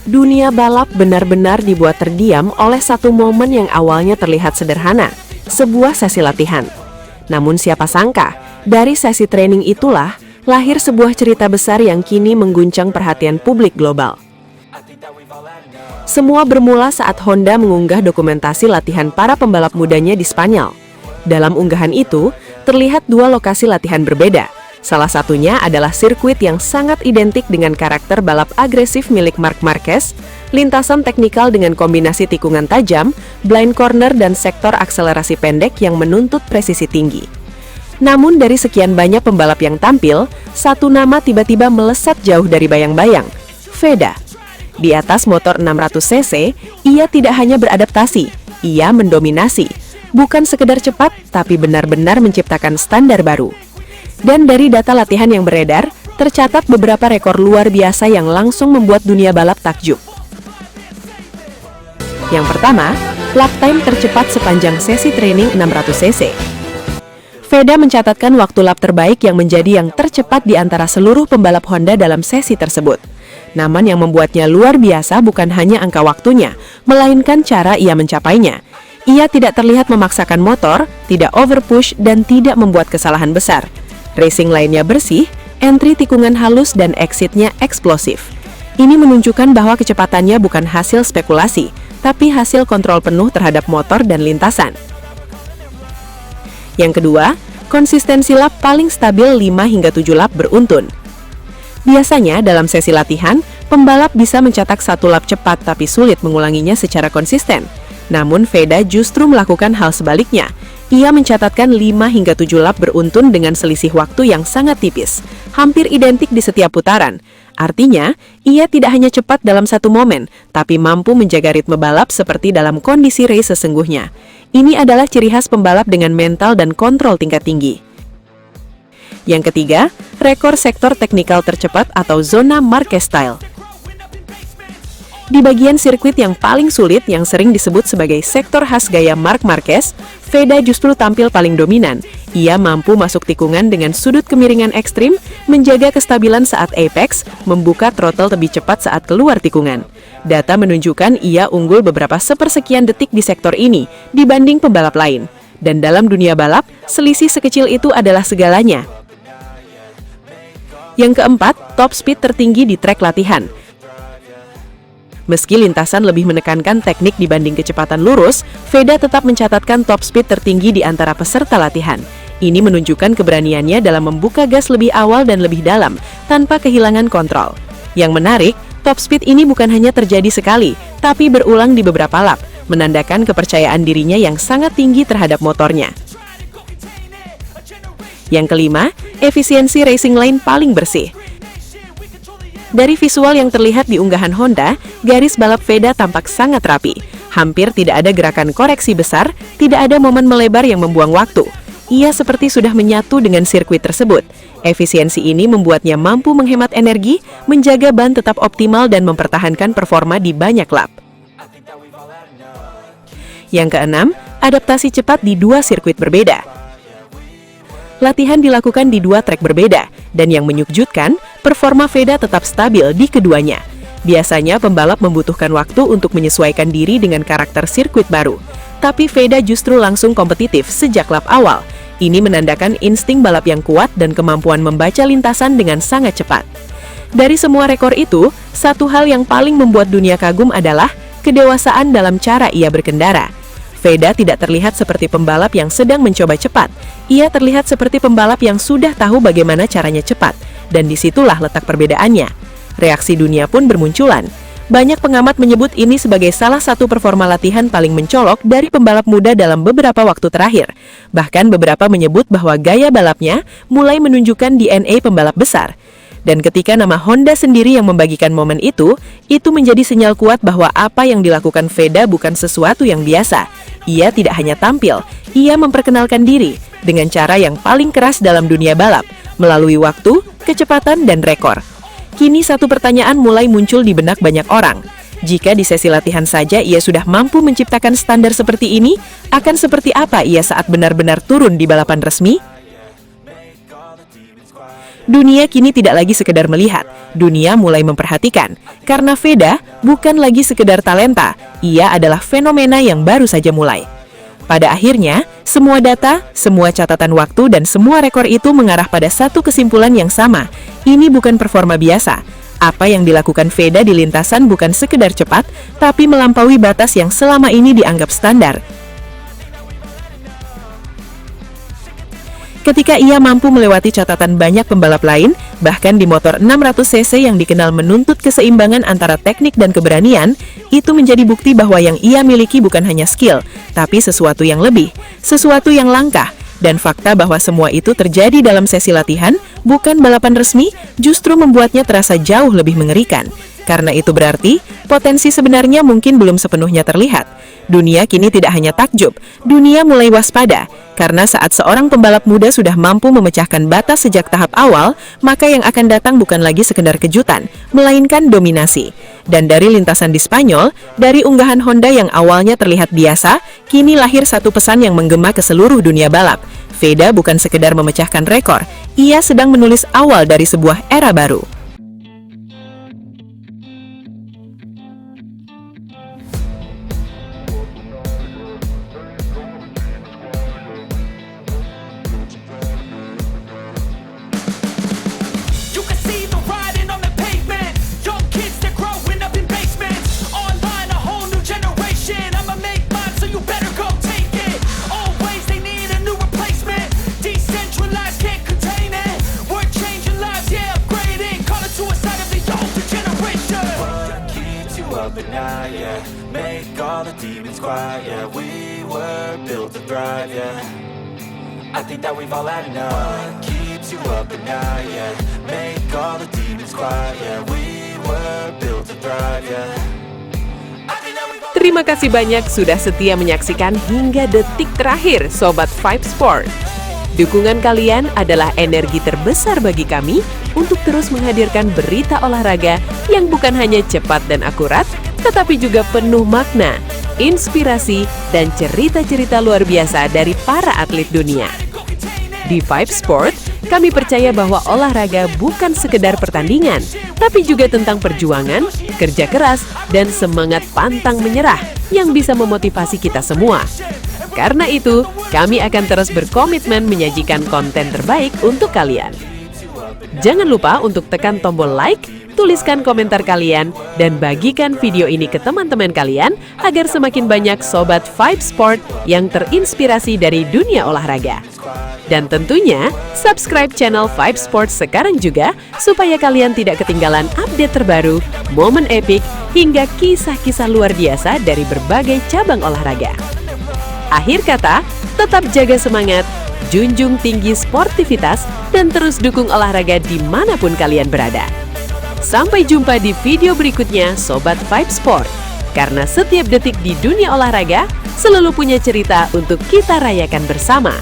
Dunia balap benar-benar dibuat terdiam oleh satu momen yang awalnya terlihat sederhana, sebuah sesi latihan. Namun siapa sangka, dari sesi training itulah lahir sebuah cerita besar yang kini mengguncang perhatian publik global. Semua bermula saat Honda mengunggah dokumentasi latihan para pembalap mudanya di Spanyol. Dalam unggahan itu, terlihat dua lokasi latihan berbeda. Salah satunya adalah sirkuit yang sangat identik dengan karakter balap agresif milik Marc Marquez, lintasan teknikal dengan kombinasi tikungan tajam, blind corner dan sektor akselerasi pendek yang menuntut presisi tinggi. Namun dari sekian banyak pembalap yang tampil, satu nama tiba-tiba melesat jauh dari bayang-bayang, Veda. Di atas motor 600 cc, ia tidak hanya beradaptasi, ia mendominasi. Bukan sekedar cepat, tapi benar-benar menciptakan standar baru. Dan dari data latihan yang beredar, tercatat beberapa rekor luar biasa yang langsung membuat dunia balap takjub. Yang pertama, lap time tercepat sepanjang sesi training 600 cc. Veda mencatatkan waktu lap terbaik yang menjadi yang tercepat di antara seluruh pembalap Honda dalam sesi tersebut. Namun yang membuatnya luar biasa bukan hanya angka waktunya, melainkan cara ia mencapainya. Ia tidak terlihat memaksakan motor, tidak overpush, dan tidak membuat kesalahan besar. Racing lainnya bersih, entry tikungan halus dan exitnya eksplosif. Ini menunjukkan bahwa kecepatannya bukan hasil spekulasi, tapi hasil kontrol penuh terhadap motor dan lintasan. Yang kedua, konsistensi lap paling stabil 5 hingga 7 lap beruntun. Biasanya dalam sesi latihan, pembalap bisa mencetak satu lap cepat tapi sulit mengulanginya secara konsisten. Namun Veda justru melakukan hal sebaliknya. Ia mencatatkan 5 hingga 7 lap beruntun dengan selisih waktu yang sangat tipis, hampir identik di setiap putaran. Artinya, ia tidak hanya cepat dalam satu momen, tapi mampu menjaga ritme balap seperti dalam kondisi race sesungguhnya. Ini adalah ciri khas pembalap dengan mental dan kontrol tingkat tinggi. Yang ketiga, rekor sektor teknikal tercepat atau zona Marquez Style. Di bagian sirkuit yang paling sulit yang sering disebut sebagai sektor khas gaya Marc Marquez, Veda justru tampil paling dominan. Ia mampu masuk tikungan dengan sudut kemiringan ekstrim, menjaga kestabilan saat apex, membuka throttle lebih cepat saat keluar tikungan. Data menunjukkan ia unggul beberapa sepersekian detik di sektor ini dibanding pembalap lain. Dan dalam dunia balap, selisih sekecil itu adalah segalanya. Yang keempat, top speed tertinggi di trek latihan. Meski lintasan lebih menekankan teknik dibanding kecepatan lurus, Veda tetap mencatatkan top speed tertinggi di antara peserta latihan. Ini menunjukkan keberaniannya dalam membuka gas lebih awal dan lebih dalam, tanpa kehilangan kontrol. Yang menarik, top speed ini bukan hanya terjadi sekali, tapi berulang di beberapa lap, menandakan kepercayaan dirinya yang sangat tinggi terhadap motornya. Yang kelima, efisiensi racing lane paling bersih. Dari visual yang terlihat di unggahan Honda, garis balap Veda tampak sangat rapi. Hampir tidak ada gerakan koreksi besar, tidak ada momen melebar yang membuang waktu. Ia seperti sudah menyatu dengan sirkuit tersebut. Efisiensi ini membuatnya mampu menghemat energi, menjaga ban tetap optimal dan mempertahankan performa di banyak lap. Yang keenam, adaptasi cepat di dua sirkuit berbeda. Latihan dilakukan di dua trek berbeda, dan yang menyejukkan, performa Veda tetap stabil di keduanya. Biasanya pembalap membutuhkan waktu untuk menyesuaikan diri dengan karakter sirkuit baru. Tapi Veda justru langsung kompetitif sejak lap awal. Ini menandakan insting balap yang kuat dan kemampuan membaca lintasan dengan sangat cepat. Dari semua rekor itu, satu hal yang paling membuat dunia kagum adalah kedewasaan dalam cara ia berkendara. Veda tidak terlihat seperti pembalap yang sedang mencoba cepat. Ia terlihat seperti pembalap yang sudah tahu bagaimana caranya cepat. Dan disitulah letak perbedaannya. Reaksi dunia pun bermunculan. Banyak pengamat menyebut ini sebagai salah satu performa latihan paling mencolok dari pembalap muda dalam beberapa waktu terakhir. Bahkan beberapa menyebut bahwa gaya balapnya mulai menunjukkan DNA pembalap besar. Dan ketika nama Honda sendiri yang membagikan momen itu menjadi sinyal kuat bahwa apa yang dilakukan Veda bukan sesuatu yang biasa. Ia tidak hanya tampil, ia memperkenalkan diri dengan cara yang paling keras dalam dunia balap, melalui waktu, kecepatan, dan rekor. Kini satu pertanyaan mulai muncul di benak banyak orang. Jika di sesi latihan saja ia sudah mampu menciptakan standar seperti ini, akan seperti apa ia saat benar-benar turun di balapan resmi? Dunia kini tidak lagi sekedar melihat, dunia mulai memperhatikan. Karena Veda bukan lagi sekedar talenta, ia adalah fenomena yang baru saja mulai. Pada akhirnya, semua data, semua catatan waktu, dan semua rekor itu mengarah pada satu kesimpulan yang sama. Ini bukan performa biasa. Apa yang dilakukan Veda di lintasan bukan sekedar cepat, tapi melampaui batas yang selama ini dianggap standar. Ketika ia mampu melewati catatan banyak pembalap lain, bahkan di motor 600cc yang dikenal menuntut keseimbangan antara teknik dan keberanian, itu menjadi bukti bahwa yang ia miliki bukan hanya skill, tapi sesuatu yang lebih, sesuatu yang langka. Dan fakta bahwa semua itu terjadi dalam sesi latihan, bukan balapan resmi, justru membuatnya terasa jauh lebih mengerikan. Karena itu berarti, potensi sebenarnya mungkin belum sepenuhnya terlihat. Dunia kini tidak hanya takjub, dunia mulai waspada. Karena saat seorang pembalap muda sudah mampu memecahkan batas sejak tahap awal, maka yang akan datang bukan lagi sekedar kejutan, melainkan dominasi. Dan dari lintasan di Spanyol, dari unggahan Honda yang awalnya terlihat biasa, kini lahir satu pesan yang menggema ke seluruh dunia balap. Veda bukan sekedar memecahkan rekor, ia sedang menulis awal dari sebuah era baru. Make all the demons quiet, yeah. We were built to thrive, yeah. I think that we've all had enough. What keeps you up at night, yeah. Make all the demons quiet, yeah. We were built to thrive, yeah. Terima kasih banyak sudah setia menyaksikan hingga detik terakhir Sobat Vibe Sport. Dukungan kalian adalah energi terbesar bagi kami untuk terus menghadirkan berita olahraga yang bukan hanya cepat dan akurat, tetapi juga penuh makna, inspirasi, dan cerita-cerita luar biasa dari para atlet dunia. Di Vibe Sport, kami percaya bahwa olahraga bukan sekedar pertandingan, tapi juga tentang perjuangan, kerja keras, dan semangat pantang menyerah yang bisa memotivasi kita semua. Karena itu, kami akan terus berkomitmen menyajikan konten terbaik untuk kalian. Jangan lupa untuk tekan tombol like, tuliskan komentar kalian, dan bagikan video ini ke teman-teman kalian agar semakin banyak Sobat Vibe Sport yang terinspirasi dari dunia olahraga. Dan tentunya, subscribe channel Vibe Sport sekarang juga supaya kalian tidak ketinggalan update terbaru, momen epik, hingga kisah-kisah luar biasa dari berbagai cabang olahraga. Akhir kata, tetap jaga semangat, junjung tinggi sportivitas, dan terus dukung olahraga dimanapun kalian berada. Sampai jumpa di video berikutnya Sobat Vibe Sport. Karena setiap detik di dunia olahraga selalu punya cerita untuk kita rayakan bersama.